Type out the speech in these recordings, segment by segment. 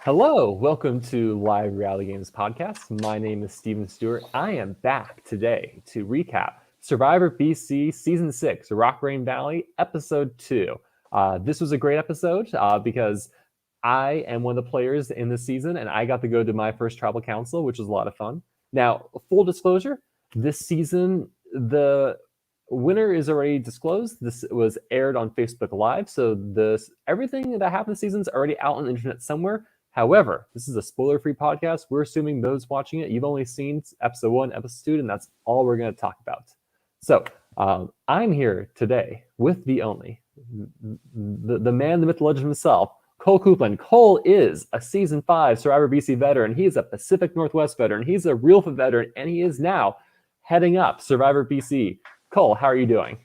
Hello, welcome to Live Reality Games Podcast. My name is Steven Stewart. I am back today to recap Survivor BC Season 6, Rockrain Valley, Episode 2. This was a great episode because I am one of the players in this season, and I got to go to my first tribal council, which was a lot of fun. Now, full disclosure, this season, the winner is already disclosed. This was aired on Facebook Live, so everything that happened this season is already out on the internet somewhere. However, this is a spoiler-free podcast. We're assuming those watching it, you've only seen episode 1, episode 2, and that's all we're going to talk about. So I'm here today with the man, the myth, the legend himself, Cole Coupland. Cole is a Season 5 Survivor BC veteran. He's a Pacific Northwest veteran. He's a Real veteran, and he is now heading up Survivor BC. Cole, how are you doing?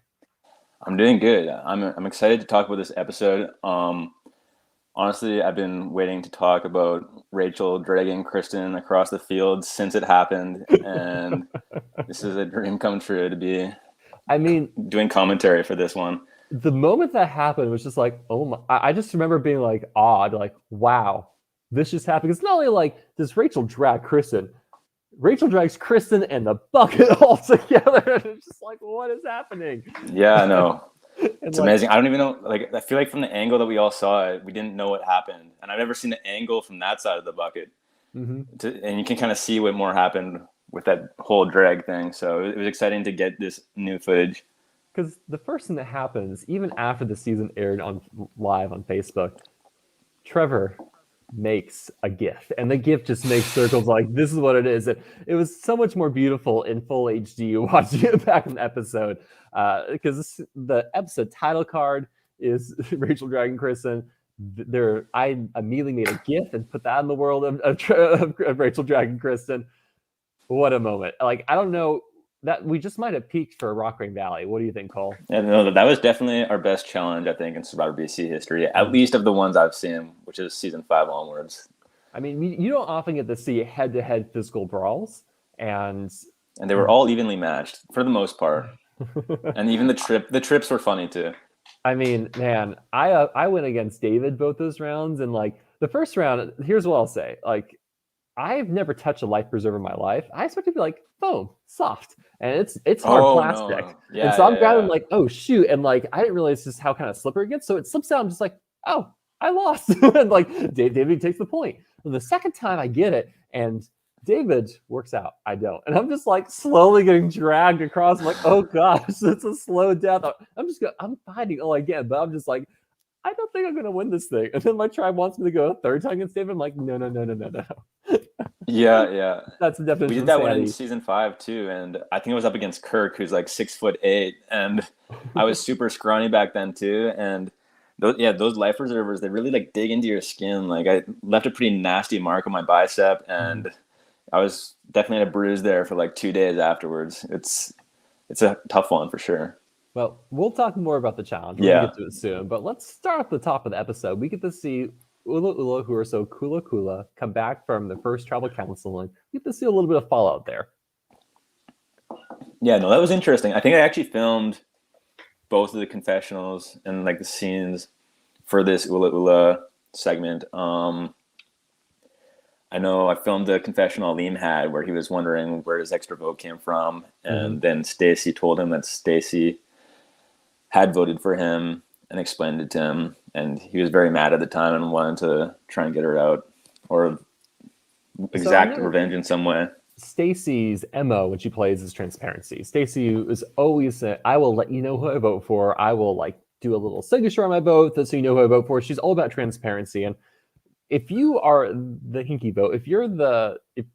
I'm doing good. I'm excited to talk about this episode. Honestly, I've been waiting to talk about Rachel dragging Kristen across the field since it happened, and this is a dream come true to be. Doing commentary for this one. The moment that happened was just like, oh my! I just remember being like awed, like, wow, this just happened. It's not only like does Rachel drag Kristen. Rachel drags Kristen and the bucket all together, and it's just like, what is happening? Yeah, I know. It's amazing. I don't even know. Like, I feel like from the angle that we all saw it, we didn't know what happened, and I've never seen the angle from that side of the bucket. Mm-hmm. And you can kind of see what more happened with that whole drag thing. So it was exciting to get this new footage. Because the first thing that happens, even after the season aired live on Facebook, Trevor makes a GIF, and the GIF just makes circles like this is what it is. It was so much more beautiful in full HD watching it back in the episode, because the episode title card is Rachel dragging Kristen. I immediately made a GIF and put that in the world of Rachel dragging Kristen. What a moment. Like, I don't know, that we just might have peaked for Rockrain Valley. What do you think, Cole? Yeah, no, that was definitely our best challenge, I think, in Survivor BC history, at least of the ones I've seen, which is Season 5 onwards. I mean, you don't often get to see head-to-head physical brawls, and they were all evenly matched for the most part. And even the trips were funny too. I mean, man, I went against David both those rounds, and like the first round, here's what I'll say: like, I've never touched a life preserver in my life. I expect it to be like foam, soft, and it's hard plastic. No. Yeah, and so I'm grabbing like, oh shoot, and like I didn't realize just how kind of slippery it gets. So it slips out. I'm just like, oh, I lost. And like David takes the point. And the second time I get it, and David works out. I don't, and I'm just like slowly getting dragged across. I'm like, oh gosh, it's a slow death. I'm fighting all I get, but I'm just like, I don't think I'm gonna win this thing. And then my tribe wants me to go a third time against David. I'm like, no. Yeah. That's the definition. We did that one in Season 5 too, and I think it was up against Kirk, who's like 6'8", and I was super scrawny back then too. And those life preservers, they really like dig into your skin. Like, I left a pretty nasty mark on my bicep, and I was definitely had a bruise there for like 2 days afterwards. It's a tough one for sure. Well, we'll talk more about the challenge. We'll get to it soon. But let's start at the top of the episode. We get to see Ula Ula, who are so Kula, come back from the first tribal council, and we get to see a little bit of fallout there. Yeah, no, that was interesting. I think I actually filmed both of the confessionals and like the scenes for this Ula Ula segment. I know I filmed the confessional Liam had where he was wondering where his extra vote came from, and then Stacy told him that Stacy had voted for him and explained it to him, and he was very mad at the time and wanted to try and get her out or exact revenge in some way. Stacy's MO when she plays is transparency. Stacy is always saying, I will let you know who I vote for. I will like do a little signature on my vote so you know who I vote for. She's all about transparency. And if you are the hinky vote, if you're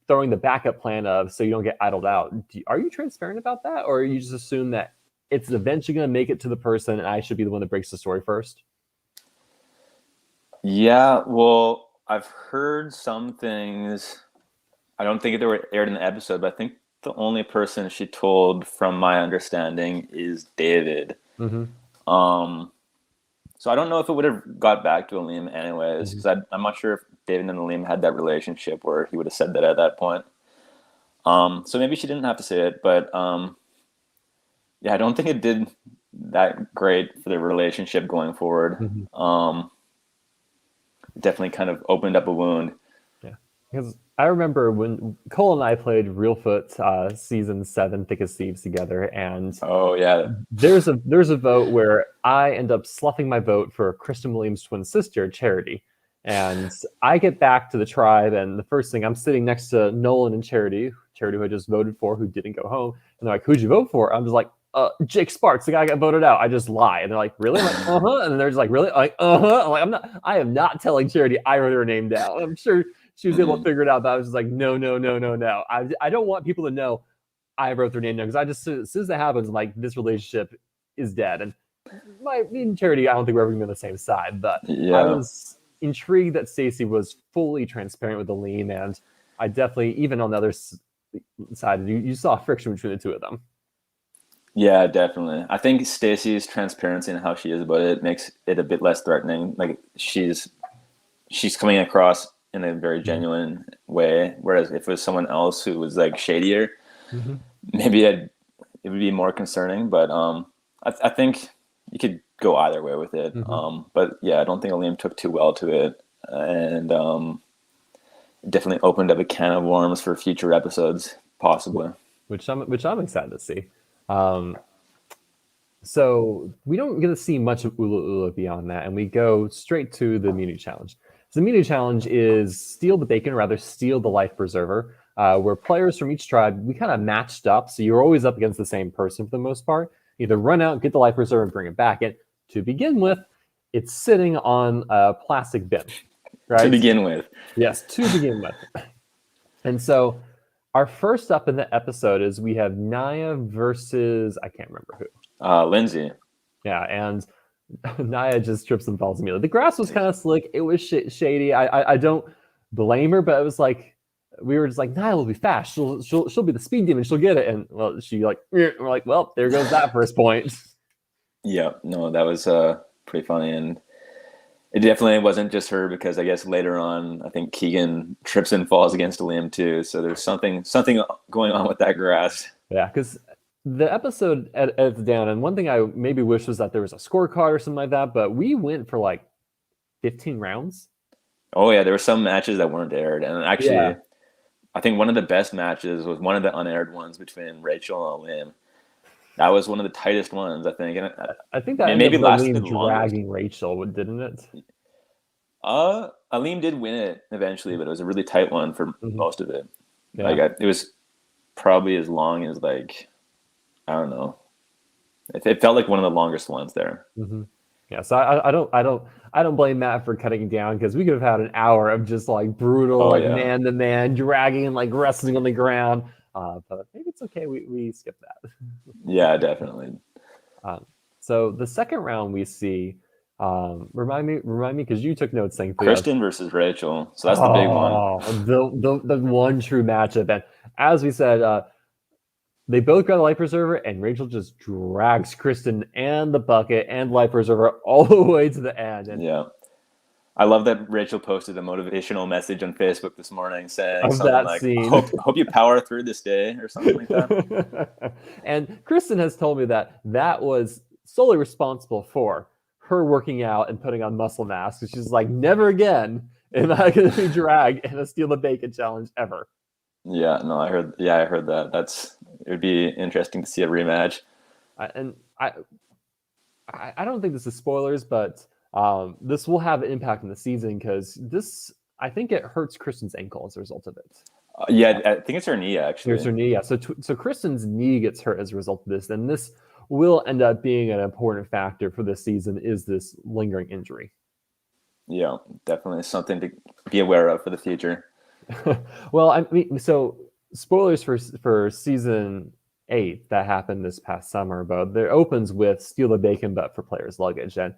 throwing the backup plan of so you don't get idled out, are you transparent about that? Or you just assume that it's eventually going to make it to the person and I should be the one that breaks the story first? Yeah, well, I've heard some things. I don't think they were aired in the episode, but I think the only person she told, from my understanding, is David. Mm-hmm. So I don't know if it would have got back to Aleem anyways, because I'm not sure if David and Aleem had that relationship where he would have said that at that point. So maybe she didn't have to say it, but yeah, I don't think it did that great for the relationship going forward. Mm-hmm. definitely kind of opened up a wound. Yeah, because I remember when Cole and I played Reelfoot season 7 Thick as Thieves together, and Oh yeah. there's a vote where I end up sloughing my vote for Kristen Williams' twin sister, Charity. And I get back to the tribe, and the first thing, I'm sitting next to Nolan and Charity who I just voted for, who didn't go home. And they're like, "Who'd you vote for?" I'm just like, Jake Sparks, the guy got voted out. I just lie. And they're like, "Really?" I'm like, "Uh-huh." And they're just like, "Really?" I'm like, "Uh-huh." I'm like, I am not telling Charity I wrote her name down. I'm sure she was able to figure it out, but I was just like, no. I don't want people to know I wrote their name down, because I just, as soon as that happens, I'm like, this relationship is dead. And me and Charity, I don't think we're ever gonna be on the same side, but I Yeah. was intrigued that Stacy was fully transparent with Aleem, and I definitely, even on the other side, you saw friction between the two of them. Yeah, definitely. I think Stacy's transparency and how she is about it makes it a bit less threatening. Like she's coming across in a very genuine way. Whereas if it was someone else who was like shadier, Mm-hmm. maybe it would be more concerning. But I think you could go either way with it. Mm-hmm. But yeah, I don't think Liam took too well to it, and it definitely opened up a can of worms for future episodes, possibly. Which I'm excited to see. So we don't get to see much of Ula Ula beyond that, and we go straight to the immunity challenge. So the immunity challenge is steal the bacon, or rather steal the life preserver, where players from each tribe, we kind of matched up, so you're always up against the same person for the most part. Either run out, get the life preserver, and bring it back. And to begin with, it's sitting on a plastic bin, right? To begin with. Yes, to begin with. And so our first up in the episode is we have Naya versus, I can't remember who. Lindsay. Yeah, and Naya just trips and falls immediately. The grass was kind of slick. It was shady. I don't blame her, but it was like, we were just like, Naya will be fast. She'll be the speed demon. She'll get it. And well, she like, we're like, well, there goes that first point. Yeah, no, that was pretty funny, and it definitely wasn't just her, because I guess later on, I think Keegan trips and falls against Liam too. So there's something going on with that grass. Yeah, because the episode edits down, and one thing I maybe wish was that there was a scorecard or something like that, but we went for like 15 rounds. Oh yeah, there were some matches that weren't aired, and actually, Yeah. I think one of the best matches was one of the unaired ones between Rachel and Liam. That was one of the tightest ones, I think, and I think that maybe ended up lasted Aleem the longest. dragging Rachel, didn't it? Aleem did win it eventually, but it was a really tight one for most of it. Yeah. Like it was probably as long as, like, I don't know. It felt like one of the longest ones there. Mm-hmm. Yeah, so I don't blame Matt for cutting it down, because we could have had an hour of just like brutal, man to man, dragging and like wrestling on the ground. But maybe it's okay. We skipped that. Yeah, definitely. So the second round we see, remind me, because you took notes. Thankfully, Kristen versus Rachel. So that's the big one. The one true matchup. And as we said, they both got a life preserver, and Rachel just drags Kristen and the bucket and life preserver all the way to the end. And yeah. I love that Rachel posted a motivational message on Facebook this morning saying of something that like, scene. hope you power through this day, or something like that. And Kristen has told me that was solely responsible for her working out and putting on muscle mass. She's like, never again am I going to be dragged in a steal the bacon challenge ever. Yeah, no, I heard that. It would be interesting to see a rematch. I don't think this is spoilers, but this will have an impact in the season, because I think it hurts Kristen's ankle as a result of it. Yeah, I think it's her knee, actually. It's her knee, yeah. So Kristen's knee gets hurt as a result of this, and this will end up being an important factor for this season, is this lingering injury. Yeah, definitely something to be aware of for the future. Well, I mean, so spoilers for season 8 that happened this past summer, but it opens with steal the bacon but for players' luggage, and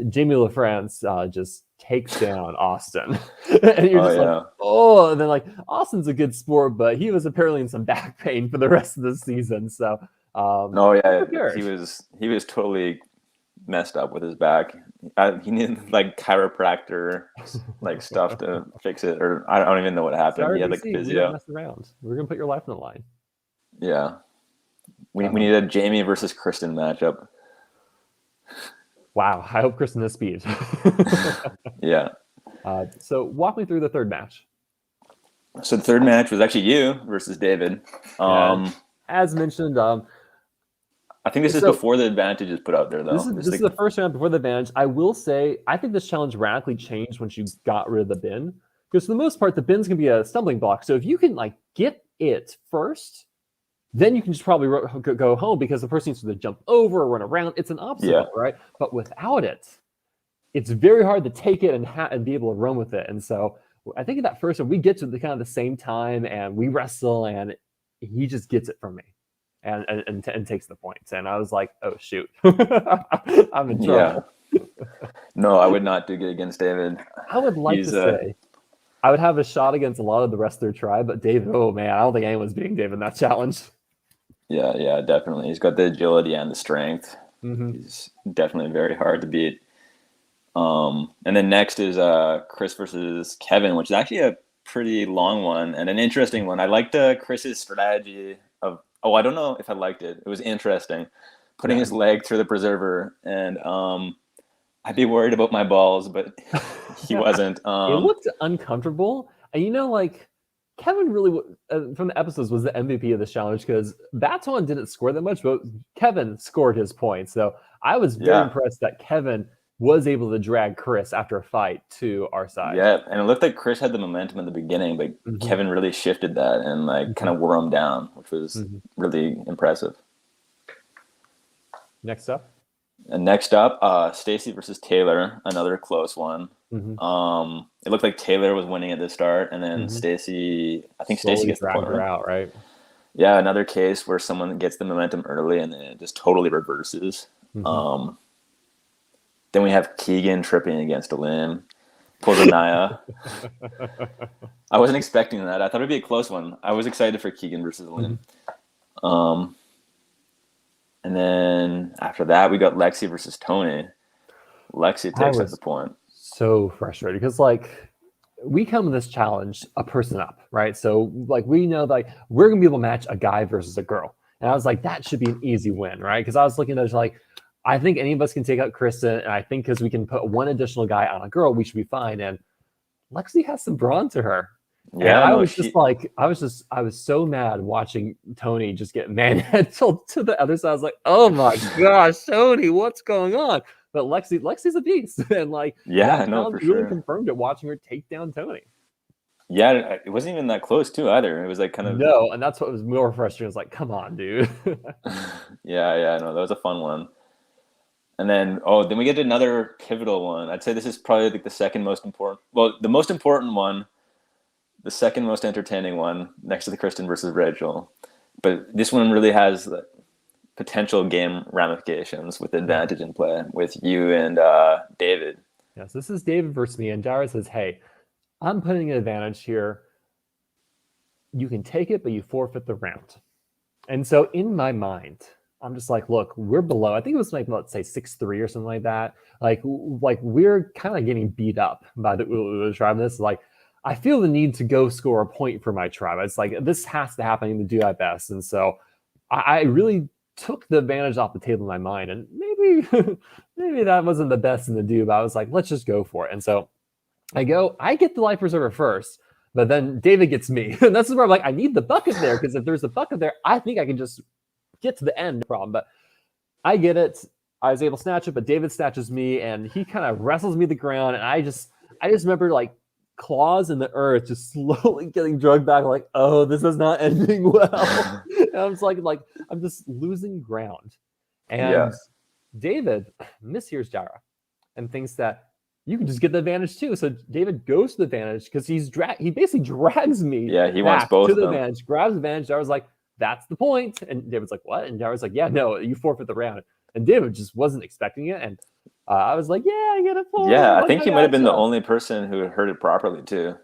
Jamie LaFrance just takes down Austin. And you're just like, oh, and then like, Austin's a good sport, but he was apparently in some back pain for the rest of the season. So he was totally messed up with his back. He needed like chiropractor like stuff to fix it, or I don't even know what happened. He had like physio. We don't mess around. We're gonna put your life on the line. Yeah, we need a Jamie versus Kristen matchup. Wow, I hope Kristen has speed. Yeah. So walk me through the third match. So the third match was actually you versus David. As mentioned, I think this is before the advantage is put out there, though. This is the first round before the advantage. I will say, I think this challenge radically changed once you got rid of the bin. Because for the most part, the bin's can be a stumbling block. So if you can like get it first, then you can just probably go home because the person needs to jump over or run around. It's an obstacle, right? But without it, it's very hard to take it and be able to run with it. And so I think in that first one, we get to the kind of the same time and we wrestle and he just gets it from me. And takes the points. And I was like, oh, shoot. I'm in trouble. Yeah. No, I would not do good against David. I would like to say I would have a shot against a lot of the rest of their tribe, but David, oh, man, I don't think anyone's beating David in that challenge. Yeah, definitely. He's got the agility and the strength. Mm-hmm. He's definitely very hard to beat. And then next is Chris versus Kevin, which is actually a pretty long one and an interesting one. I liked Chris's strategy of, I don't know if I liked it. It was interesting. Putting his leg through the preserver, and I'd be worried about my balls, but he wasn't. It looked uncomfortable. And like Kevin really, from the episodes, was the MVP of this challenge because Baton didn't score that much, but Kevin scored his points. So I was very impressed that Kevin was able to drag Chris after a fight to our side. Yeah, and it looked like Chris had the momentum at the beginning, but Kevin really shifted that and like kind of wore him down, which was really impressive. Next up, Stacy versus Taylor, another close one. It looked like Taylor was winning at the start, and then Stacy, I think Stacy gets the point out, right? Yeah, another case where someone gets the momentum early and then it just totally reverses. Then we have Keegan tripping against a limb, pulls a Naya. I wasn't expecting that. I thought it'd be a close one. I was excited for Keegan versus a limb. And then after that, we got Lexi versus Tony. Lexi takes at the point. So frustrated because like we come to this challenge a person up, right? So like we know like we're gonna be able to match a guy versus a girl, and I was like that should be an easy win, right? Because I was looking at like. I think any of us can take out Kristen, and I think because we can put one additional guy on a girl, we should be fine. And Lexi has some brawn to her. Yeah, and I was so mad watching Tony just get manhandled to the other side. I was like, oh my gosh, Tony, what's going on? But Lexi's a beast, and like, for sure. Really confirmed it watching her take down Tony. Yeah, it wasn't even that close too either. It was like kind of and that's what was more frustrating. I was like, come on, dude. Yeah, no, that was a fun one. And then, then we get another pivotal one. I'd say this is probably like the second most important. Well, the most important one, the second most entertaining one, next to the Kristen versus Rachel. But this one really has the potential game ramifications with the advantage in play with you and David. Yes, this is David versus me. And Dara says, hey, I'm putting an advantage here. You can take it, but you forfeit the round. And so in my mind, I'm just like, look, we're below. I think it was like, let's say 6-3 or something like that. Like we're kind of getting beat up by the tribe. This like, I feel the need to go score a point for my tribe. It's like, this has to happen. I need to do my best. And so I really took the advantage off the table in my mind. And maybe that wasn't the best thing to do, but I was like, let's just go for it. And so I get the life preserver first, but then David gets me. And that's where I'm like, I need the bucket there. Because if there's a bucket there, I think I can just get to the end, no problem. But I get it. I was able to snatch it, but David snatches me and he kind of wrestles me to the ground. And I just remember like claws in the earth, just slowly getting drugged back. Like, oh, this is not ending well. And I was like, I'm just losing ground. And David mishears Jara and thinks that you can just get the advantage too. So David goes to the advantage because he basically drags me. Yeah, he wants both to the of them. advantage, grabs the advantage. I was like, that's the point. And David's like, what? And Jara's like, yeah, no, you forfeit the round. And David just wasn't expecting it. And I was like, yeah, I get a point. Yeah, I think he might have been the only person who heard it properly too.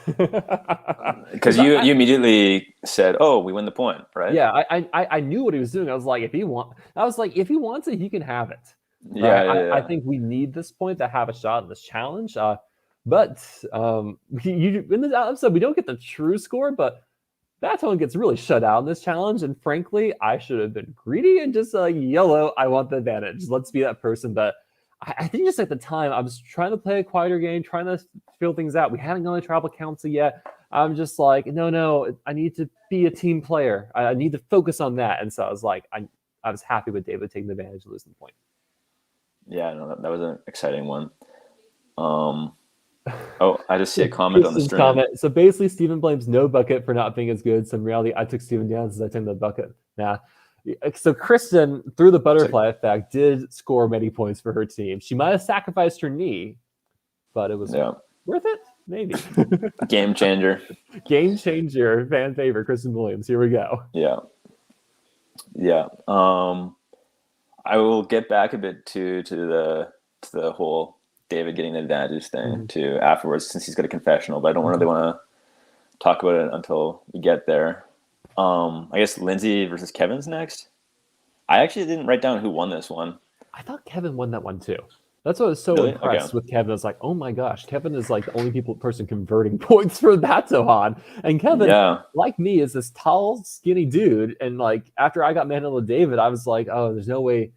Because you immediately said, "Oh, we win the point," right? Yeah, I knew what he was doing. I was like, if he wants it, he can have it. Yeah. I think we need this point to have a shot in this challenge. But in this episode, we don't get the true score, but that one gets really shut out in this challenge. And frankly, I should have been greedy and just like, YOLO, I want the advantage. Let's be that person. But I think just at the time, I was trying to play a quieter game, trying to feel things out. We hadn't gone to tribal council yet. I'm just like, no, I need to be a team player. I need to focus on that. And so I was like, I was happy with David taking advantage of losing the point. Yeah, no, that was an exciting one. Oh, I just see a comment on the stream. Comment. So basically, Steven blames no bucket for not being as good. So in reality, I took Steven down since I took the bucket. Nah. So Kristen, through the butterfly effect, did score many points for her team. She might have sacrificed her knee, but it was worth it? Maybe. Game changer. Game changer, fan favorite, Kristen Williams. Here we go. Yeah. I will get back a bit to the whole David getting the advantage thing too afterwards, since he's got a confessional, but I don't really want to talk about it until we get there. I guess Lindsay versus Kevin's next. I actually didn't write down who won this one. I thought Kevin won that one too. That's what I was so impressed with Kevin. I was like, oh my gosh, Kevin is like the only person converting points for Batohan. And Kevin, like me, is this tall, skinny dude. And like after I got manhandled with David, I was like, oh, there's no way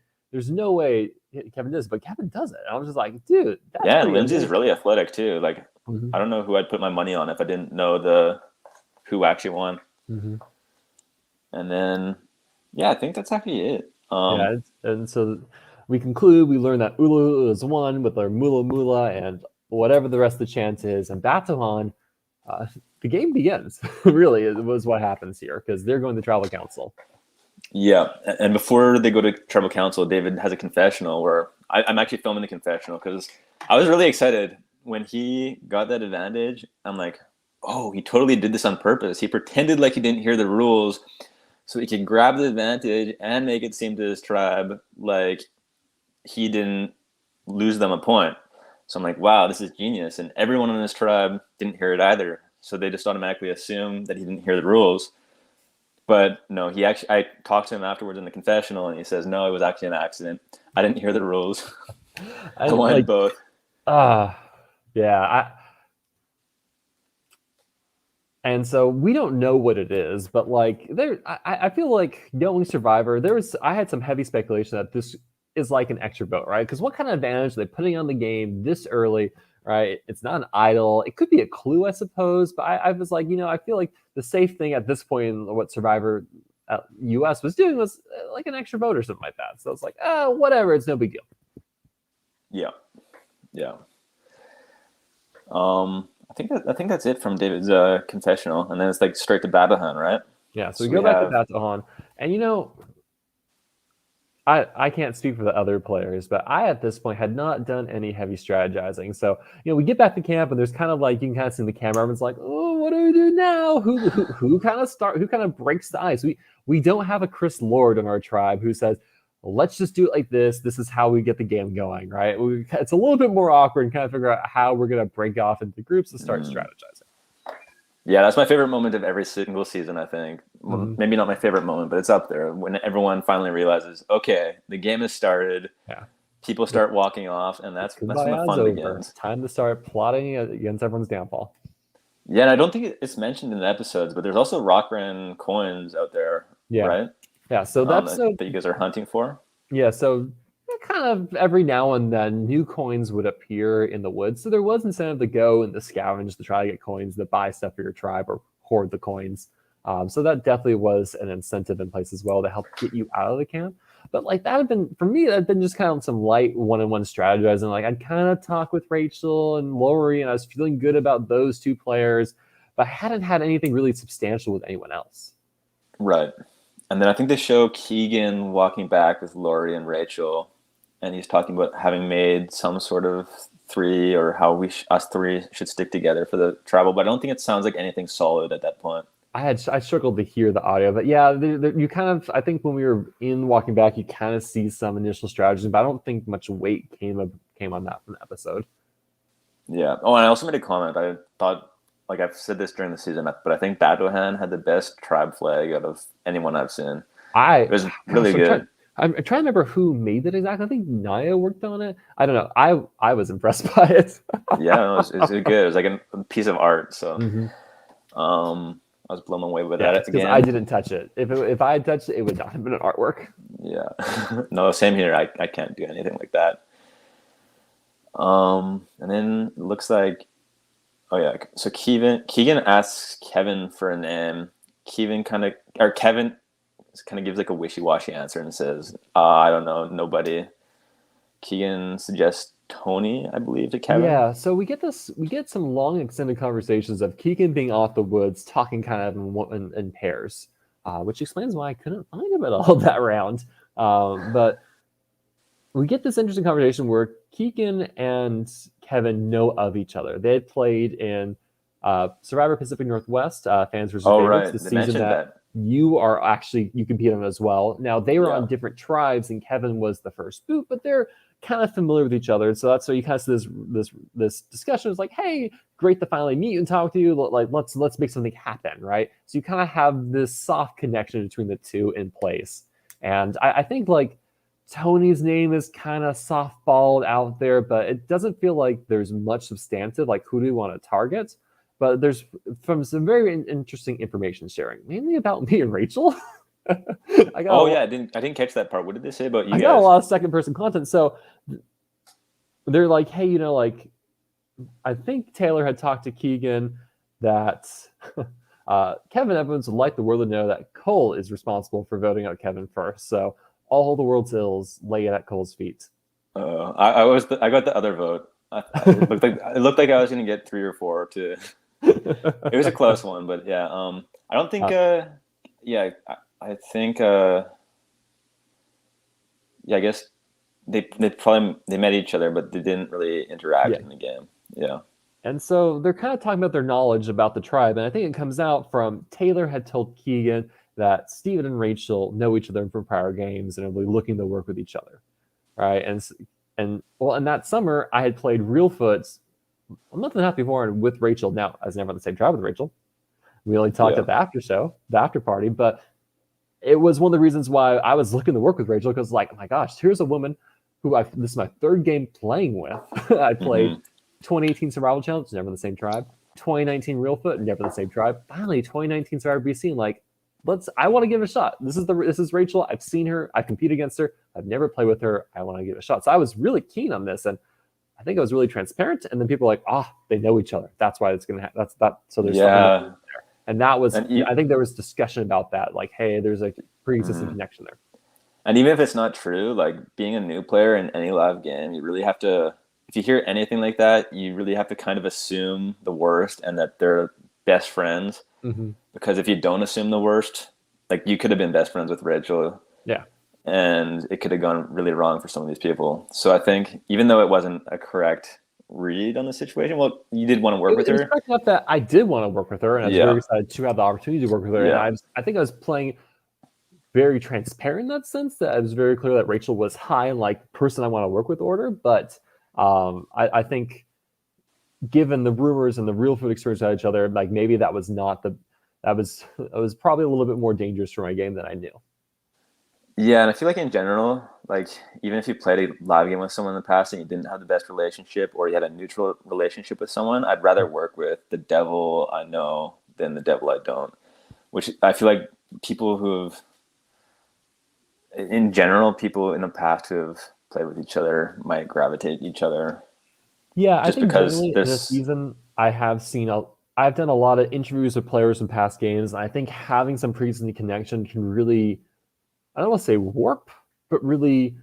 Kevin does. But Kevin does it. And I was just like, dude. And Lindsay's really athletic too. Like I don't know who I'd put my money on if I didn't know who actually won. And then, I think that's actually it. And so we conclude, we learn that Ula Ula is one with our Mula Mula and whatever the rest of the chant is. And Batohan, the game begins. Really, it was what happens here because they're going to tribal council. Yeah, and before they go to tribal council, David has a confessional where I'm actually filming the confessional because I was really excited when he got that advantage. I'm like, oh, he totally did this on purpose. He pretended like he didn't hear the rules so he could grab the advantage and make it seem to his tribe like he didn't lose them a point. So I'm like, wow, this is genius. And everyone in his tribe didn't hear it either. So they just automatically assume that he didn't hear the rules. But no, I talked to him afterwards in the confessional and he says, no, it was actually an accident. I didn't hear the rules. I won both. And so we don't know what it is, but like I feel like knowing Survivor, I had some heavy speculation that this is like an extra vote, right? Because what kind of advantage are they putting on the game this early, right? It's not an idol. It could be a clue, I suppose. But I was like, I feel like the safe thing at this point in what Survivor US was doing was like an extra vote or something like that. So it's like, whatever, it's no big deal. Yeah. I think that's it from David's confessional, and then it's like straight to Babahan, right? Yeah. So we go back to Babahan, and I can't speak for the other players, but I at this point had not done any heavy strategizing. So we get back to camp, and there's kind of like you can kind of see the cameraman's like, oh, what do we do now? Who kind of breaks the ice? We don't have a Chris Lord in our tribe who says, let's just do it like this. This is how we get the game going, right? It's a little bit more awkward and kind of figure out how we're going to break off into groups and start strategizing. Yeah, that's my favorite moment of every single season, I think. Well, maybe not my favorite moment, but it's up there. When everyone finally realizes, okay, the game has started. Yeah. People start walking off, and that's when the fun begins. Time to start plotting against everyone's downfall. Yeah, and I don't think it's mentioned in the episodes, but there's also Rockrain coins out there, right? Yeah, so that's that you guys are hunting for. Yeah, so kind of every now and then new coins would appear in the woods. So there was incentive to go and to scavenge to try to get coins, to buy stuff for your tribe or hoard the coins. So that definitely was an incentive in place as well to help get you out of the camp. But like that had been, for me, that had been just kind of some light one-on-one strategizing. Like I'd kind of talk with Rachel and Lori, and I was feeling good about those two players, but I hadn't had anything really substantial with anyone else. Right. And then I think they show Keegan walking back with Lori and Rachel, and he's talking about having made some sort of three or how us three should stick together for the tribal. But I don't think it sounds like anything solid at that point. I struggled to hear the audio, but yeah, you kind of, I think when we were in walking back, you kind of see some initial strategies, but I don't think much weight came on that from the episode. Yeah. Oh, and I also made a comment. I thought, like I've said this during the season, but I think Batohan had the best tribe flag out of anyone I've seen. It was really good. I'm trying to remember who made it exactly. I think Naya worked on it. I don't know. I was impressed by it. Yeah, it was good. It was like a piece of art. So I was blown away with that again. I didn't touch it. If I had touched it, it would not have been an artwork. Yeah. No, same here. I can't do anything like that. And then it looks like, oh yeah, so Keegan asks Kevin for a name. Kevin kind of gives like a wishy-washy answer and says, I don't know, nobody. Keegan suggests Tony, I believe, to Kevin. Yeah, so we get some long extended conversations of Keegan being off the woods, talking kind of in pairs, which explains why I couldn't find him at all that round. But we get this interesting conversation where Keegan and Kevin know of each other. They had played in Survivor Pacific Northwest, Fans vs. Oh, Favorites, right. the They season mentioned that. you compete on as well. Now they were Yeah. on different tribes, and Kevin was the first boot, but they're kind of familiar with each other. So that's why you kind of see this discussion is like, hey, great to finally meet you and talk to you. Like let's make something happen, right? So you kind of have this soft connection between the two in place. And I think like Tony's name is kind of softballed out there, but it doesn't feel like there's much substantive, like who do we want to target? But there's from some very interesting information sharing, mainly about me and Rachel. I got I didn't catch that part. What did they say about you I guys? got a lot of second person content. So they're like, hey, like I think Taylor had talked to Keegan that Kevin Evans would like the world to know that Cole is responsible for voting out Kevin first. So all the world's ills lay at Cole's feet. I got the other vote. It looked like I was going to get 3 or 4 to. It was a close one, but yeah. I don't think. I think. I guess they met each other, but they didn't really interact in the game. Yeah. And so they're kind of talking about their knowledge about the tribe, and I think it comes out from Taylor had told Keegan that Steven and Rachel know each other from prior games and are really looking to work with each other, right? And that summer I had played Real Foots a month and a half before with Rachel. Now I was never on the same tribe with Rachel. We only talked at the after show, the after party, but it was one of the reasons why I was looking to work with Rachel because, like, oh my gosh, here's a woman who this is my third game playing with. I played 2018 Survival Challenge, never the same tribe. 2019 Real Foot, never the same tribe. Finally, 2019 Survivor BC, like, I want to give it a shot. This is Rachel. I've seen her. I compete against her. I've never played with her. I want to give it a shot. So I was really keen on this, and I think I was really transparent. And then people were like, they know each other. That's why it's gonna happen. That's that. So there's something there. And that was, I think there was discussion about that. Like, hey, there's a pre-existing connection there. And even if it's not true, like being a new player in any live game, you really have to, if you hear anything like that, you really have to kind of assume the worst and that they're best friends. Mm-hmm. Because if you don't assume the worst, like you could have been best friends with Rachel. Yeah. And it could have gone really wrong for some of these people. So I think even though it wasn't a correct read on the situation, well, you did want to work with her. Enough that I did want to work with her, and I was very excited to have the opportunity to work with her. Yeah. And I think I was playing very transparent in that sense, that I was very clear that Rachel was high in like person I want to work with order. But I think given the rumors and the Real Food experience at each other, like maybe that was probably a little bit more dangerous for my game than I knew. Yeah, and I feel like in general, like even if you played a live game with someone in the past and you didn't have the best relationship or you had a neutral relationship with someone, I'd rather work with the devil I know than the devil I don't. Which I feel like people in the past who have played with each other might gravitate each other. Yeah, I think generally in this season, I've done a lot of interviews with players in past games, and I think having some pre-existing connection can really, I don't want to say warp, but really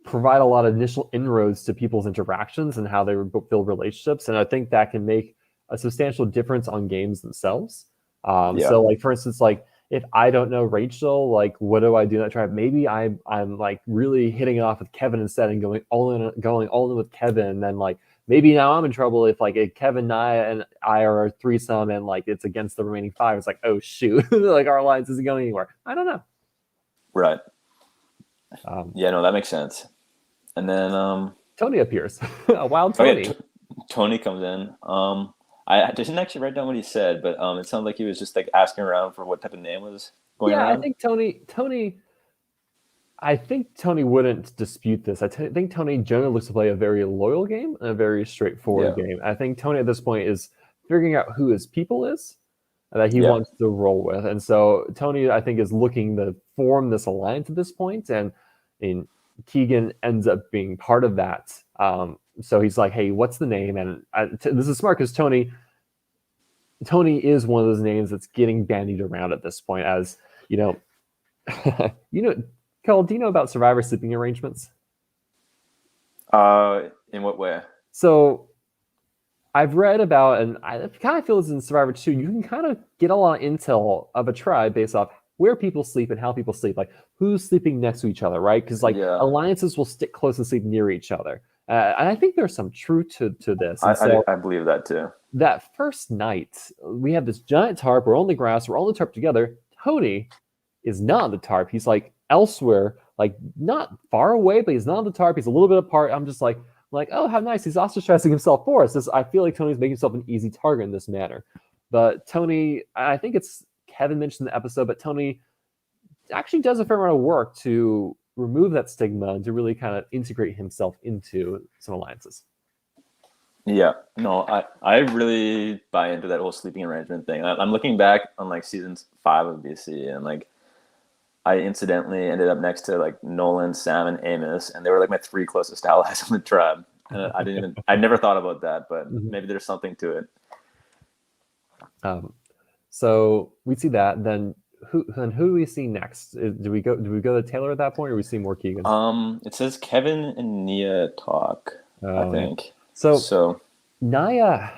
provide a lot of initial inroads to people's interactions and how they build relationships. And I think that can make a substantial difference on games themselves. So like, for instance, like if I don't know Rachel, like what do I do in that tribe? Maybe I'm like really hitting it off with Kevin instead and going all in with Kevin. And then like, maybe now I'm in trouble if like Kevin and I are a threesome and like it's against the remaining 5. It's like, oh shoot, like our alliance isn't going anywhere. I don't know. Right. No, that makes sense. And then Tony appears. A wild Tony. Tony comes in. I didn't actually write down what he said, but it sounded like he was just like asking around for what type of name was going around. Yeah, I think Tony wouldn't dispute this. I think Tony generally looks to play a very loyal game and a very straightforward game. I think Tony at this point is figuring out who his people is that he wants to roll with. And so Tony, I think, is looking to form this alliance at this point. And Keegan ends up being part of that So he's like, hey, what's the name? And this is smart because Tony is one of those names that's getting bandied around at this point. As you know, Cole, do you know about Survivor sleeping arrangements? In what way? So I've read about, and I kind of feel this in Survivor 2, you can kind of get a lot of intel of a tribe based off where people sleep and how people sleep, like who's sleeping next to each other, right? Because like alliances will stick close and sleep near each other. And I think there's some truth to this. And I believe that too. That first night, we have this giant tarp. We're on the grass. We're on the tarp together. Tony is not on the tarp. He's like elsewhere, like not far away, but he's not on the tarp. He's a little bit apart. I'm just like, oh, how nice. He's ostracizing himself for us. I feel like Tony's making himself an easy target in this manner. But Tony, I think it's Kevin mentioned in the episode, but Tony actually does a fair amount of work to remove that stigma and to really kind of integrate himself into some alliances. Yeah, no, I really buy into that whole sleeping arrangement thing. I'm looking back on like season 5 of BC, and like I incidentally ended up next to like Nolan, Sam, and Amos, and they were like my 3 closest allies on the tribe. And I never thought about that, but maybe there's something to it. So we see that. Then who do we see next? Do we go to Taylor at that point, or we see more Keegan? It says Kevin and Nia talk. I think so. Nia,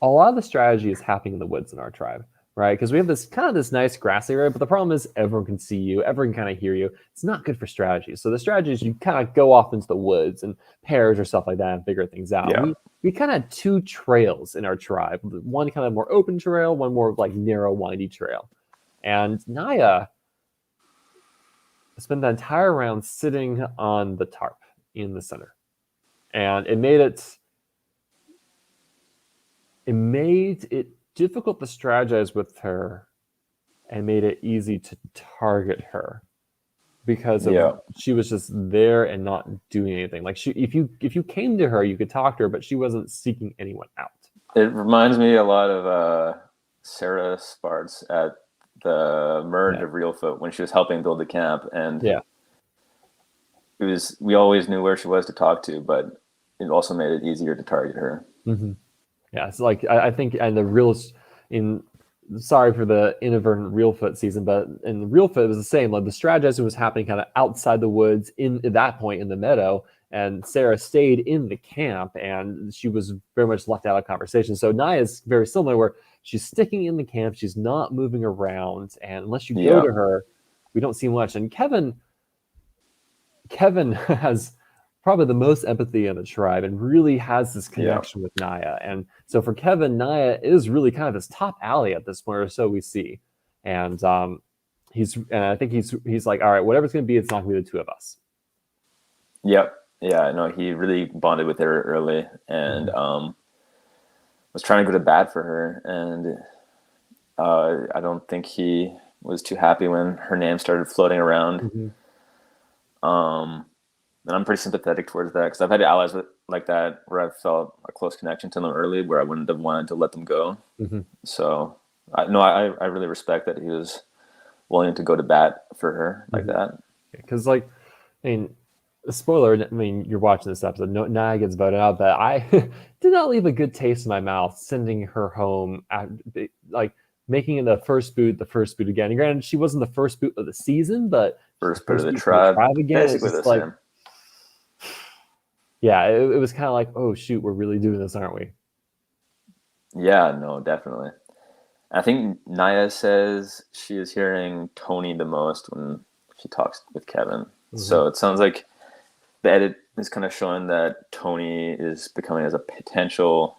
a lot of the strategy is happening in the woods in our tribe, right? Because we have this nice grassy area, but the problem is everyone can see you, everyone can kind of hear you. It's not good for strategy. So the strategy is you kind of go off into the woods and pairs or stuff like that and figure things out. Yeah. We kind of have 2 trails in our tribe. One kind of more open trail, one more like narrow, windy trail. And Nia spent the entire round sitting on the tarp in the center. And it made it difficult to strategize with her and made it easy to target her because she was just there and not doing anything. Like if you came to her, you could talk to her, but she wasn't seeking anyone out. It reminds me a lot of Sarah Sparts at the merge of Reelfoot when she was helping build the camp, and we always knew where she was to talk to, but it also made it easier to target her. Mm-hmm. Yeah, it's like I think, and the realist sorry for the inadvertent Reelfoot season, but in Reelfoot it was the same. Like the strategizing was happening kind of outside the woods at that point in the meadow, and Sarah stayed in the camp, and she was very much left out of conversation. So Nia is very similar, where she's sticking in the camp, she's not moving around, and unless you go to her, we don't see much. And Kevin has probably the most empathy in the tribe and really has this connection with Nia. And so for Kevin, Nia is really kind of his top ally at this point, or so we see. And I think he's like, all right, whatever it's going to be, it's not going to be the 2 of us. Yep. Yeah, no, he really bonded with her early and was trying to go to bat for her. And I don't think he was too happy when her name started floating around. And I'm pretty sympathetic towards that because I've had allies like that where I've felt a close connection to them early where I wouldn't have wanted to let them go. So I really respect that he was willing to go to bat for her like that. Because spoiler, you're watching this episode, Nia gets voted out, but I did not leave a good taste in my mouth sending her home, making it the first boot again. And granted, she wasn't the first boot of the season, but first boot of the tribe again. Basically the same. Yeah, it was kind of like, oh shoot, we're really doing this, aren't we? Yeah, no, definitely. I think Nia says she is hearing Tony the most when she talks with Kevin. So it sounds like the edit is kind of showing that Tony is becoming as a potential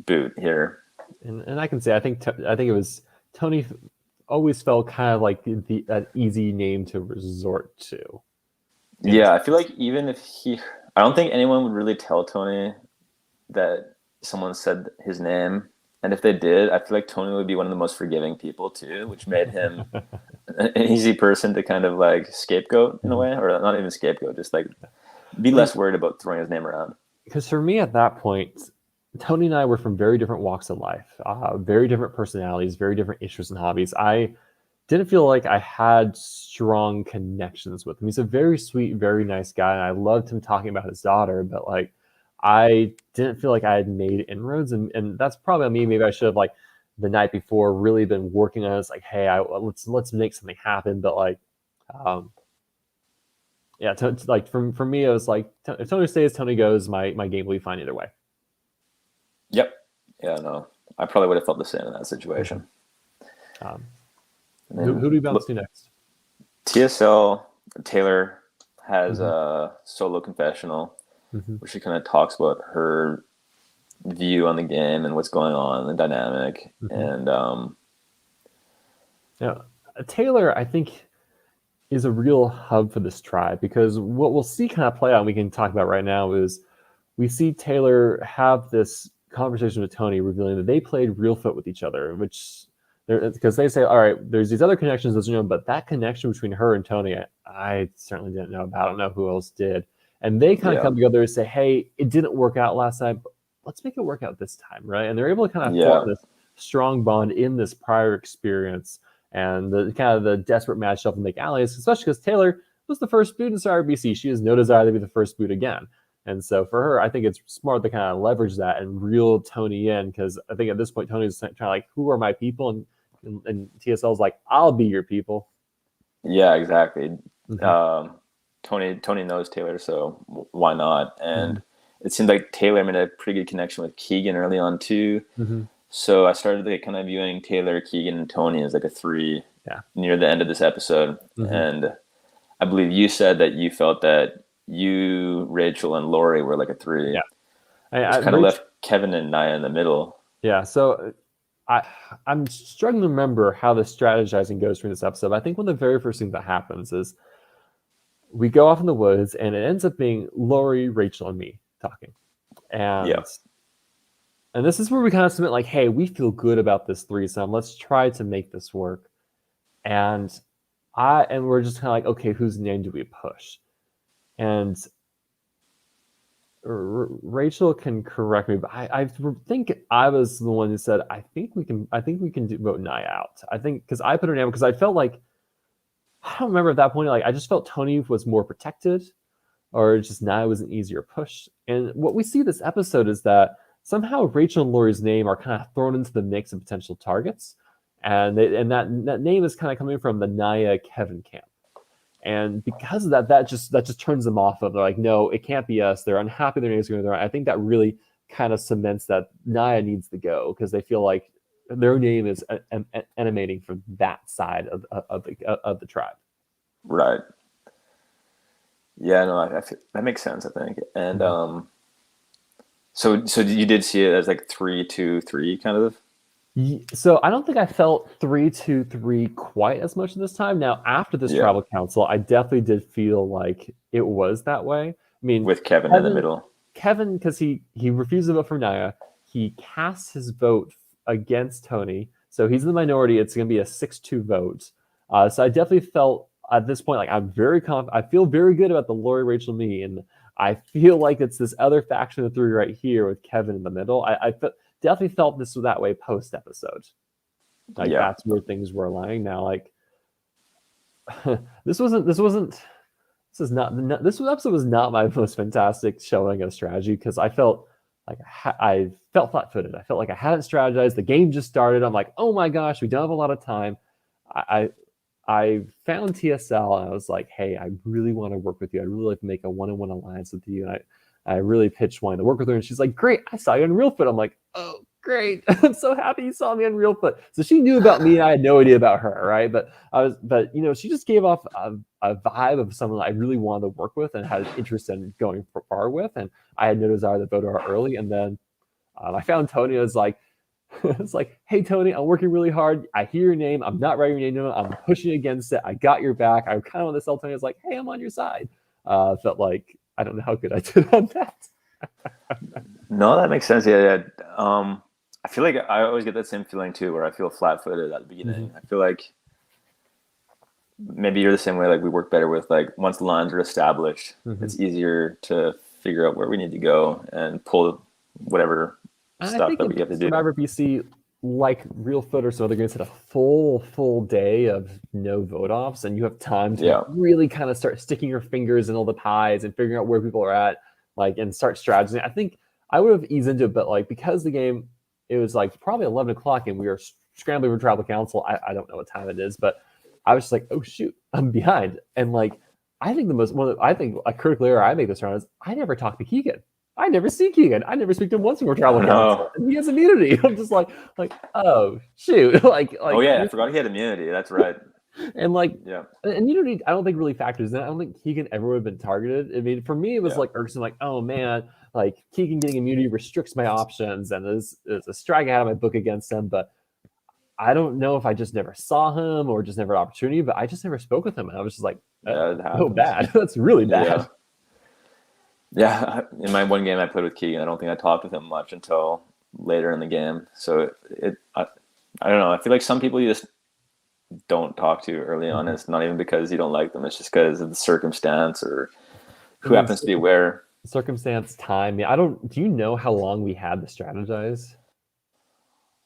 boot here. And I can say I think it was Tony always felt kind of like an easy name to resort to. Yeah, I feel like even if I don't think anyone would really tell Tony that someone said his name. And if they did, I feel like Tony would be one of the most forgiving people too, which made him an easy person to kind of like scapegoat in a way, or not even scapegoat, just like be less worried about throwing his name around. Because for me at that point, Tony and I were from very different walks of life, very different personalities, very different interests and hobbies. I didn't feel like I had strong connections with him. He's a very sweet, very nice guy, and I loved him talking about his daughter, but like I didn't feel like I had made inroads, and that's probably on me. Maybe I should have like the night before really been working on this, like, hey, let's make something happen. But like, yeah, like for me, it was like if Tony stays, Tony goes. My game will be fine either way. Yep. Yeah, no. I probably would have felt the same in that situation. Who do we bounce to next? TSL Taylor has a solo confessional where she kind of talks about her view on the game and what's going on, the dynamic, and Taylor, I think, is a real hub for this tribe, because what we'll see kind of play out, and we can talk about right now, is we see Taylor have this conversation with Tony, revealing that they played real foot with each other, which because they say, all right, there's these other connections, as you know, but that connection between her and Tony, I certainly didn't know about. I don't know who else did. And they kind of come together and say, hey, it didn't work out last time, but let's make it work out this time, right? And they're able to kind of form this strong bond in this prior experience, and the kind of the desperate matchup and make allies, especially because Taylor was the first boot in RBC. She has no desire to be the first boot again. And so for her, I think it's smart to kind of leverage that and reel Tony in, because I think at this point, Tony's trying to like, who are my people? And TSL's like, I'll be your people. Yeah, exactly. Tony knows Taylor, so why not? And it seemed like Taylor made a pretty good connection with Keegan early on too. So I started like kind of viewing Taylor, Keegan, and Tony as like a three near the end of this episode. And I believe you said that you felt that you, Rachel, and Lori were like a three. Yeah. I kind of left Kevin and Nia in the middle. Yeah. So I'm struggling to remember how the strategizing goes through this episode. But I think one of the very first things that happens is we go off in the woods, and it ends up being Lori, Rachel, and me talking. And this is where we kind of submit like, hey, we feel good about this threesome. Let's try to make this work. And we're just kind of like, okay, whose name do we push? And Rachel can correct me, but I think I was the one who said, I think we can vote Nia out. I think because I put her name because I felt like, I don't remember at that point, like I just felt Tony was more protected, or just Nia was an easier push. And what we see this episode is that somehow Rachel and Lori's name are kind of thrown into the mix of potential targets, and that name is kind of coming from the Nia Kevin camp. And because of that, that just turns them off of. They're like, no, it can't be us. They're unhappy their names are going to. I think that really kind of cements that Nia needs to go, because they feel like their name is emanating from that side of the tribe. Right. Yeah, no, I feel, that makes sense, I think. And so you did see it as like 3-2-3 kind of. So I don't think I felt 3-2-3 quite as much this time. Now, after this tribal council, I definitely did feel like it was that way. I mean, with Kevin in the middle. Kevin, because he refused to vote for Nia, he casts his vote against Tony, so he's in the minority. It's going to be a 6-2 vote. So I definitely felt at this point like I'm very confident. I feel very good about the Lori, Rachel, me, and I feel like it's this other faction of three right here with Kevin in the middle. I definitely felt this was that way post episode. Like that's where things were aligning. Now, like this episode was not my most fantastic showing of strategy, because I felt like I felt flat-footed. I felt like I hadn't strategized. The game just started. I'm like, oh my gosh, we don't have a lot of time. I found TSL and I was like, hey, I really want to work with you. I'd really like to make a one-on-one alliance with you. And I really pitched wanting to work with her. And she's like, great, I saw you on Real Foot. I'm like, oh, great. I'm so happy you saw me on Real Foot. So she knew about me and I had no idea about her, right? But she just gave off a vibe of someone I really wanted to work with and had an interest in going far with. And I had no desire to vote her early. And then I found Tony. I was like, it's like, hey, Tony, I'm working really hard. I hear your name. I'm not writing your name down. I'm pushing against it. I got your back. I kind of want to tell Tony. I was like, hey, I'm on your side. Felt like, I don't know how good I did on that. No, that makes sense. Yeah. I feel like I always get that same feeling too, where I feel flat-footed at the beginning. I feel like maybe you're the same way. Like we work better with like once the lines are established, it's easier to figure out where we need to go and pull whatever stuff that we have to do. Survivor BC, like Real Foot or some other games, had a full day of no vote offs, and you have time to Yeah. really kind of start sticking your fingers in all the pies and figuring out where people are at, like, and start strategizing. I think I would have eased into it, but like because the game, it was like probably 11 o'clock, and we were scrambling for tribal council. I don't know what time it is, but I was just like, oh shoot, I'm behind. And like I think I think a critical error I make this round is I never talk to Keegan. I never see Keegan. I never speak to him once before tribal council. And he has immunity. I'm just like, oh shoot. Oh yeah, I forgot he had immunity. That's right. And like, Yeah. and immunity, I don't think really factors in. I don't think Keegan ever would have been targeted. I mean, for me, it was Yeah. like irksome, like, oh man, like Keegan getting immunity restricts my options, and there's a strike I had on my book against him. But I don't know if I just never saw him or just never had opportunity, but I just never spoke with him. And I was just like, oh bad. That's really bad. Yeah. In my one game I played with Keegan, I don't think I talked with him much until later in the game. So I don't know. I feel like some people you just don't talk to early on. It's not even because you don't like them. It's just because of the circumstance or who happens to be where. Circumstance, time. Yeah, do you know how long we had to strategize?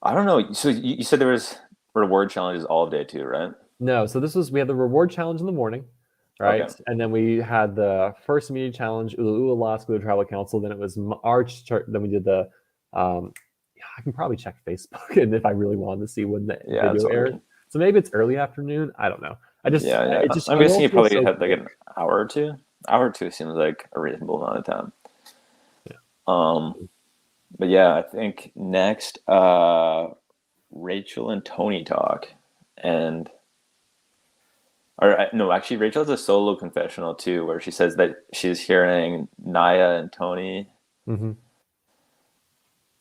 I don't know. So you said there was reward challenges all day too, right? No. So we had the reward challenge in the morning, right? Okay. And then we had the first immunity challenge, Ula lost with the tribal council. Then it was March. Then we did the, I can probably check Facebook and if I really wanted to see when the video aired. So maybe it's early afternoon. I don't know. I'm guessing you probably had like an hour or two. Hour or two seems like a reasonable amount of time. Yeah. But yeah, I think next, Rachel and Tony talk, actually, Rachel has a solo confessional too, where she says that she's hearing Naya and Tony, and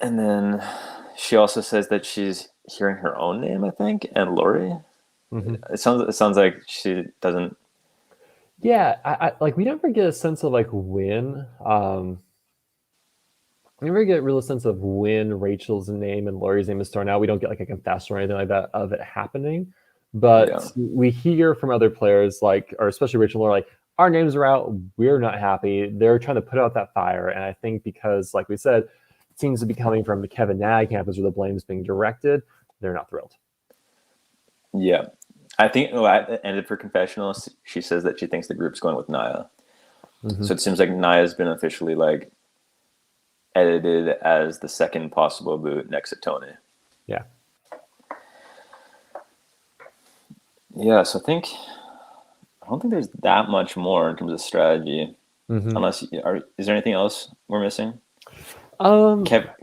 then she also says that she's hearing her own name, I think, and Lori. It sounds like she doesn't. Yeah, I like we never get a sense of like when. We never get a real sense of when Rachel's name and Lori's name is thrown out. We don't get like a confession or anything like that of it happening. But we hear from other players, or especially Rachel and Laura, like, our names are out. We're not happy. They're trying to put out that fire. And I think because, like we said, it seems to be coming from the Kevin Nag campus where the blame is being directed. They're not thrilled. Yeah. I think at the end of her confessional, she says that she thinks the group's going with Naya. So it seems like Naya's been officially like edited as the second possible boot next to Tony. Yeah. Yeah, so I don't think there's that much more in terms of strategy. Unless is there anything else we're missing?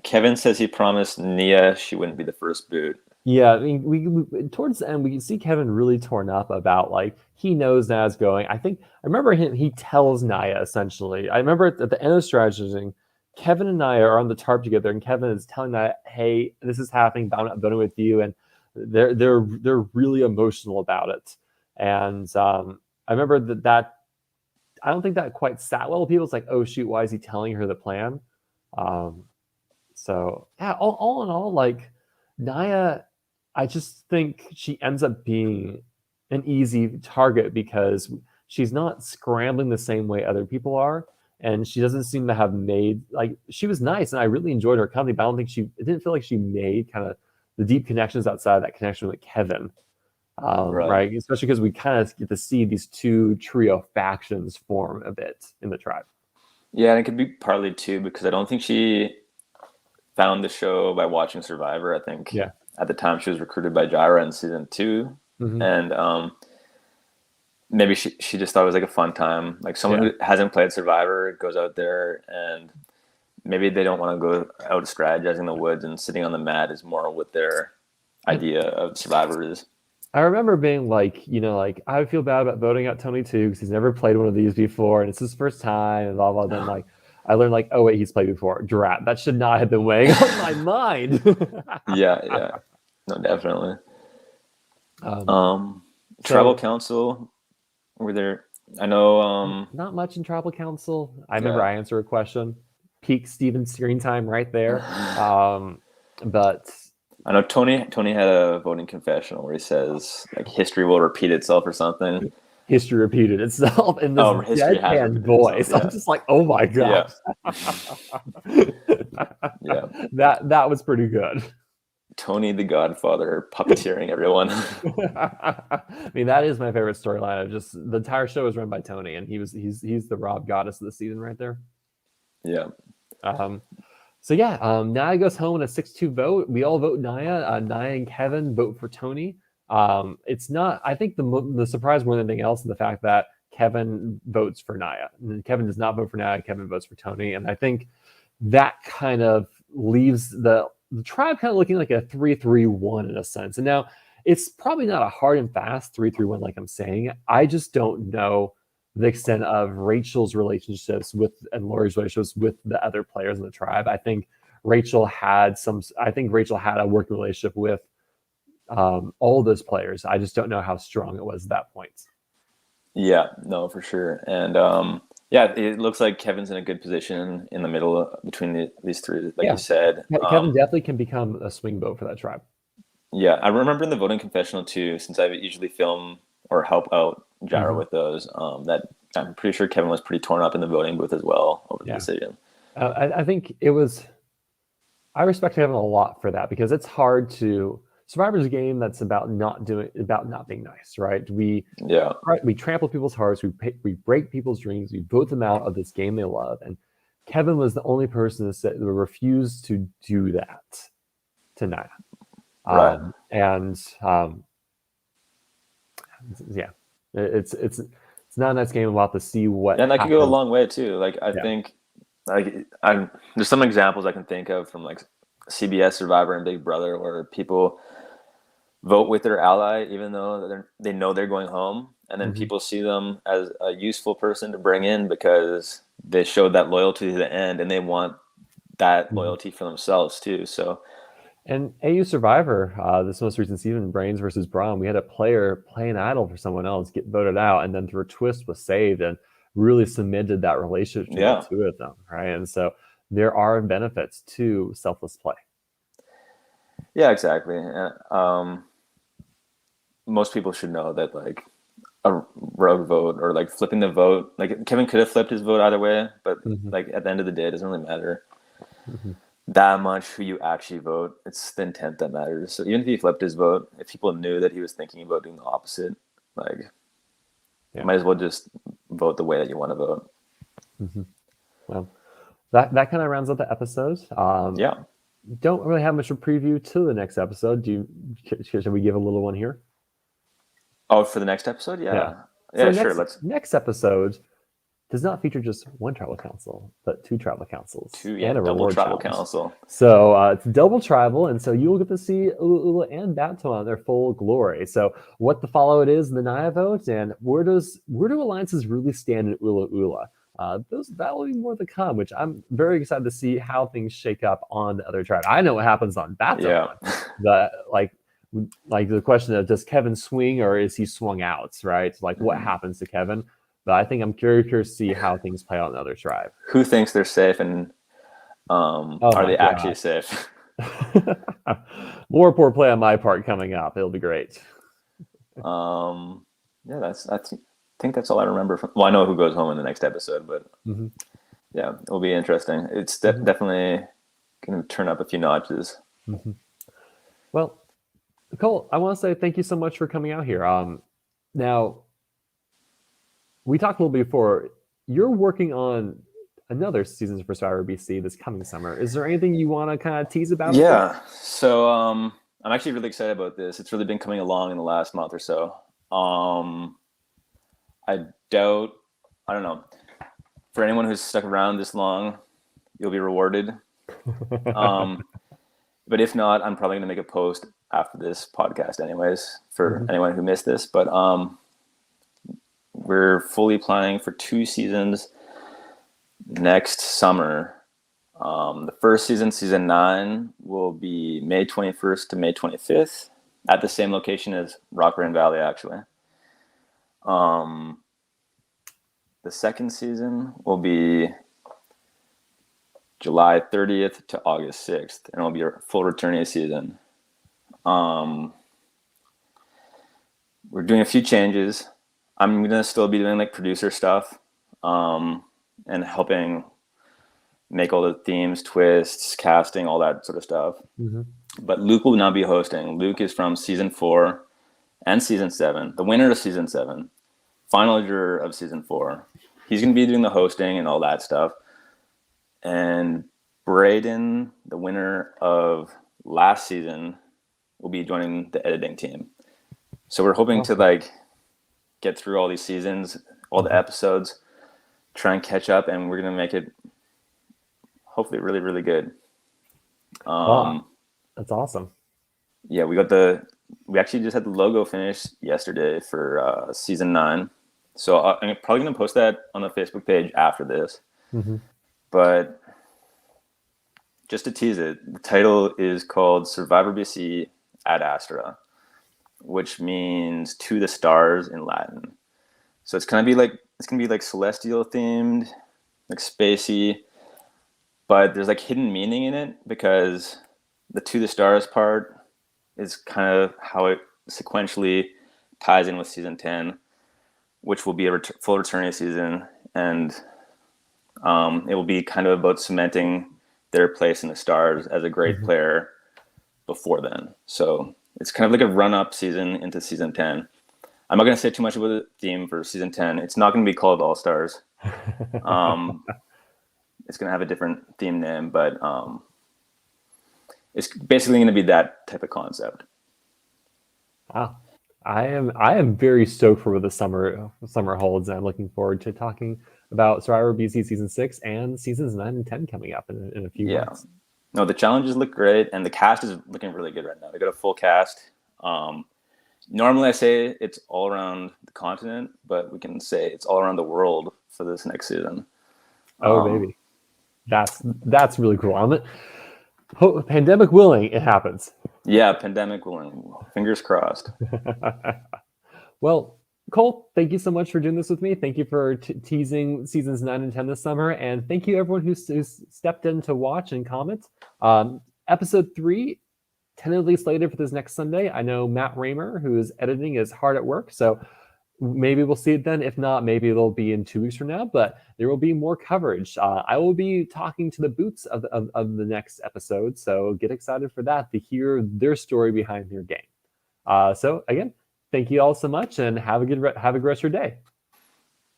Kevin says he promised Nia she wouldn't be the first boot. Yeah, I mean, we towards the end we can see Kevin really torn up about like he knows Naya's going. I remember he tells Naya essentially. I remember at the end of strategizing, Kevin and Naya are on the tarp together, and Kevin is telling Naya, "Hey, this is happening, but I'm not voting with you." And they're really emotional about it. And I remember that I don't think that quite sat well with people. It's like, oh shoot, why is he telling her the plan? So yeah, all in all, like Naya, I just think she ends up being an easy target because she's not scrambling the same way other people are. And she doesn't seem to have made, like, she was nice and I really enjoyed her company, but I don't think it didn't feel like she made kind of the deep connections outside of that connection with Kevin. Right? Especially because we kind of get to see these two trio factions form a bit in the tribe. Yeah, and it could be partly too because I don't think she found the show by watching Survivor. I think at the time she was recruited by Jaira in season 2. And maybe she just thought it was like a fun time. Like someone who hasn't played Survivor goes out there and maybe they don't want to go out strategizing in the woods, and sitting on the mat is more what their idea of Survivor is. I remember being like, like I feel bad about voting out Tony too because he's never played one of these before and it's his first time and blah blah. Then like I learned like, oh wait, he's played before. Drat, that should not have been weighing on my mind. Yeah, no, definitely. Tribal Council, were there? I know. Not much in Tribal Council. I remember I answered a question. Peak Steven screen time right there. But I know Tony had a voting confessional where he says like history will repeat itself or something. History repeated itself in this deadpan voice. I'm just like, oh my gosh. Yeah. That was pretty good. Tony the Godfather puppeteering everyone. I mean, that is my favorite storyline. Just the entire show is run by Tony, and he's the Rob Goddess of the season right there. Yeah. So yeah, Naya goes home in a 6-2 vote. We all vote Naya. Naya and Kevin vote for Tony. It's not. I think the surprise more than anything else is the fact that Kevin votes for Naya. And Kevin does not vote for Naya. Kevin votes for Tony, and I think that kind of leaves the tribe kind of looking like a 3-3-1 in a sense. And now it's probably not a hard and fast 3-3-1 like I'm saying. I just don't know the extent of Rachel's relationships and Lori's relationships with the other players in the tribe. I think Rachel had a working relationship with all those players. I just don't know how strong it was at that point. Yeah, no, for sure. And yeah, it looks like Kevin's in a good position in the middle between these three, like you said. Kevin definitely can become a swing vote for that tribe. Yeah, I remember in the voting confessional too, since I usually film or help out Jara with those, that I'm pretty sure Kevin was pretty torn up in the voting booth as well over the decision. I think it was. I respect Kevin a lot for that because it's hard to. Survivor's a game that's about not being nice, right? We trample people's hearts, we break people's dreams, we vote them out of this game they love, and Kevin was the only person that refused to do that to Naya. Right. It's not a nice game about to see what. And that could go a long way too. Like I think, like there's some examples I can think of from like CBS Survivor and Big Brother where people vote with their ally even though they know they're going home, and then people see them as a useful person to bring in because they showed that loyalty to the end, and they want that loyalty for themselves too. So, and AU Survivor, this most recent season, Brains versus Braun, we had a player play an idol for someone else, get voted out, and then through a twist was saved and really cemented that relationship between the two of them, right? And so there are benefits to selfless play. Yeah, exactly. Most people should know that like a rogue vote or like flipping the vote, like Kevin could have flipped his vote either way, but like at the end of the day, it doesn't really matter that much who you actually vote. It's the intent that matters. So even if he flipped his vote, if people knew that he was thinking about doing the opposite, like might as well just vote the way that you want to vote. Well, that kind of rounds up the episode. Don't really have much of a preview to the next episode. Should we give a little one here? Oh, for the next episode? Yeah, sure. Next episode does not feature just one tribal council, but two tribal councils. And a double tribal council. So it's double tribal, and so you will get to see Ula Ula and Batoma in their full glory. So what the follow-it is in the Naya vote, and where do alliances really stand in Ula Ula? That will be more to come, which I'm very excited to see how things shake up on the other tribe. I know what happens on Batoma. Like the question of does Kevin swing or is he swung out, right? Like what happens to Kevin? But I think I'm curious to see how things play out in the other tribe. Who thinks they're safe and are they actually safe? More poor play on my part coming up. It'll be great. I think that's all I remember. Well, I know who goes home in the next episode, but yeah, it'll be interesting. It's definitely going to turn up a few notches. Well, Cole, I want to say thank you so much for coming out here. Now, we talked a little bit before. You're working on another season for Survivor BC this coming summer. Is there anything you want to kind of tease about? Yeah. So I'm actually really excited about this. It's really been coming along in the last month or so. I don't know. For anyone who's stuck around this long, you'll be rewarded. But if not, I'm probably going to make a post after this podcast anyways for anyone who missed this. But we're fully planning for 2 seasons next summer. The first season, season 9, will be May 21st to May 25th at the same location as Rockrain Valley, actually. The second season will be July 30th to August 6th, and it'll be a full returning season. We're doing a few changes. I'm going to still be doing like producer stuff and helping make all the themes, twists, casting, all that sort of stuff. Mm-hmm. But Luke will not be hosting. Luke is from season 4 and season 7, the winner of season 7, final juror of season 4. He's going to be doing the hosting and all that stuff. And Braden, the winner of last season, will be joining the editing team. So we're hoping to like get through all these seasons, all the episodes, try and catch up, and we're going to make it hopefully really, really good. Wow. That's awesome. Yeah, we actually just had the logo finished yesterday for season 9. So I'm probably going to post that on the Facebook page after this. Mm-hmm. But just to tease it, the title is called Survivor BC Ad Astra, which means to the stars in Latin. So it's gonna be like celestial themed, like spacey, but there's like hidden meaning in it because the to the stars part is kind of how it sequentially ties in with season 10, which will be a full returning season, and it will be kind of about cementing their place in the stars as a great player before then. So it's kind of like a run-up season into season 10. I'm not going to say too much about the theme for season 10. It's not going to be called All Stars. It's going to have a different theme name, but it's basically going to be that type of concept. Wow. I am very stoked for what the summer holds, and I'm looking forward to talking about Survivor BC season 6 and seasons 9 and 10 coming up in a few months. No, the challenges look great, and the cast is looking really good right now. They got a full cast. Normally I say it's all around the continent, but we can say it's all around the world for this next season. Oh, baby. That's really cool. Pandemic willing, it happens. Yeah, pandemic willing. Fingers crossed. Well, Cole, thank you so much for doing this with me. Thank you for teasing seasons 9 and 10 this summer. And thank you everyone who's stepped in to watch and comment. Episode 3, tentatively slated for this next Sunday. I know Matt Raymer, who is editing, is hard at work. So maybe we'll see it then. If not, maybe it'll be in 2 weeks from now. But there will be more coverage. I will be talking to the Boots of the next episode. So get excited for that, to hear their story behind their game. So again, thank you all so much, and have a good rest of your day.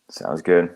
Sounds good.